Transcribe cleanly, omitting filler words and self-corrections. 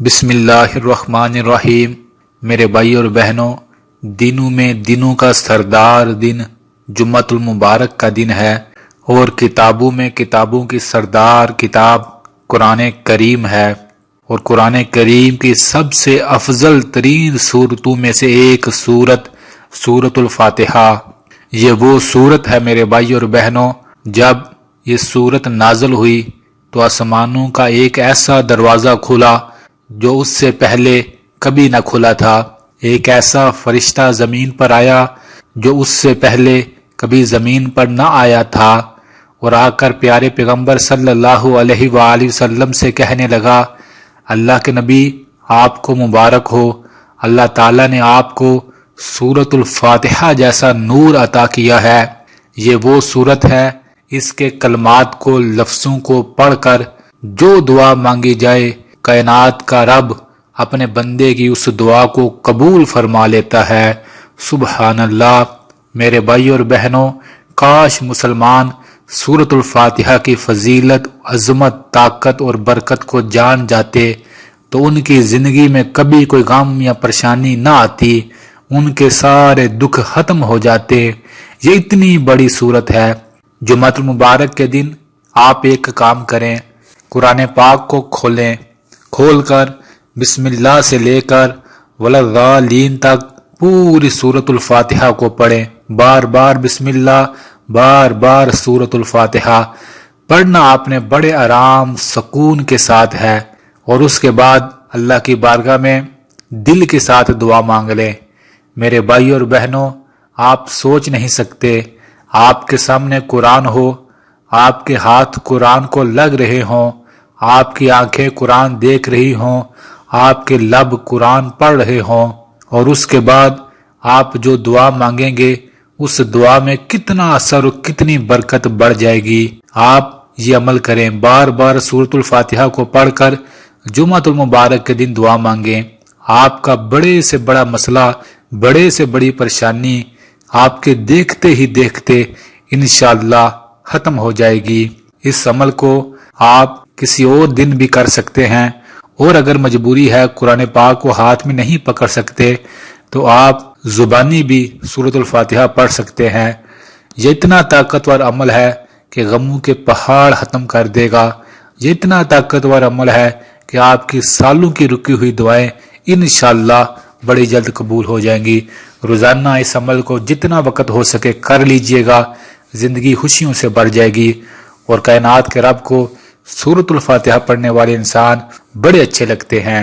بسم اللہ الرحمن الرحیم۔ میرے بھائی اور بہنوں، دنوں میں دنوں کا سردار دن جمعۃ المبارک کا دن ہے، اور کتابوں میں کتابوں کی سردار کتاب قرآن کریم ہے، اور قرآن کریم کی سب سے افضل ترین سورتوں میں سے ایک سورت الفاتحہ۔ یہ وہ سورت ہے میرے بھائی اور بہنوں، جب یہ سورت نازل ہوئی تو آسمانوں کا ایک ایسا دروازہ کھلا جو اس سے پہلے کبھی نہ کھلا تھا۔ ایک ایسا فرشتہ زمین پر آیا جو اس سے پہلے کبھی زمین پر نہ آیا تھا، اور آ کر پیارے پیغمبر صلی اللہ علیہ وآلہ وسلم سے کہنے لگا، اللہ کے نبی آپ کو مبارک ہو، اللہ تعالیٰ نے آپ کو سورت الفاتحہ جیسا نور عطا کیا ہے۔ یہ وہ سورت ہے، اس کے کلمات کو لفظوں کو پڑھ کر جو دعا مانگی جائے، کائنات کا رب اپنے بندے کی اس دعا کو قبول فرما لیتا ہے۔ سبحان اللہ۔ میرے بھائی اور بہنوں، کاش مسلمان سورت الفاتحہ کی فضیلت، عظمت، طاقت اور برکت کو جان جاتے تو ان کی زندگی میں کبھی کوئی غم یا پریشانی نہ آتی، ان کے سارے دکھ ختم ہو جاتے۔ یہ اتنی بڑی سورت ہے۔ جمعہ المبارک کے دن آپ ایک کام کریں، قرآن پاک کو کھول کر بسم اللہ سے لے کر ولضالین تک پوری سورت الفاتحہ کو پڑھیں۔ بار بار بسم اللہ، بار بار سورت الفاتحہ پڑھنا آپ نے بڑے آرام سکون کے ساتھ ہے، اور اس کے بعد اللہ کی بارگاہ میں دل کے ساتھ دعا مانگ لیں۔ میرے بھائی اور بہنوں، آپ سوچ نہیں سکتے، آپ کے سامنے قرآن ہو، آپ کے ہاتھ قرآن کو لگ رہے ہوں، آپ کی آنکھیں قرآن دیکھ رہی ہوں، آپ کے لب قرآن پڑھ رہے ہوں، اور اس کے بعد آپ جو دعا مانگیں گے اس دعا میں کتنا اثر اور کتنی برکت بڑھ جائے گی۔ آپ یہ عمل کریں، بار بار سورت الفاتحہ کو پڑھ کر جمعہ المبارک کے دن دعا مانگیں۔ آپ کا بڑے سے بڑا مسئلہ، بڑے سے بڑی پریشانی آپ کے دیکھتے ہی دیکھتے انشاءاللہ ختم ہو جائے گی۔ اس عمل کو آپ کسی اور دن بھی کر سکتے ہیں، اور اگر مجبوری ہے قرآن پاک کو ہاتھ میں نہیں پکڑ سکتے تو آپ زبانی بھی سورت الفاتحہ پڑھ سکتے ہیں۔ یہ اتنا طاقتور عمل ہے کہ غموں کے پہاڑ ختم کر دے گا۔ یہ اتنا طاقتور عمل ہے کہ آپ کی سالوں کی رکی ہوئی دعائیں انشاءاللہ بڑی جلد قبول ہو جائیں گی۔ روزانہ اس عمل کو جتنا وقت ہو سکے کر لیجئے گا، زندگی خوشیوں سے بھر جائے گی، اور کائنات کے رب کو سورت الفاتحہ پڑھنے والے انسان بڑے اچھے لگتے ہیں۔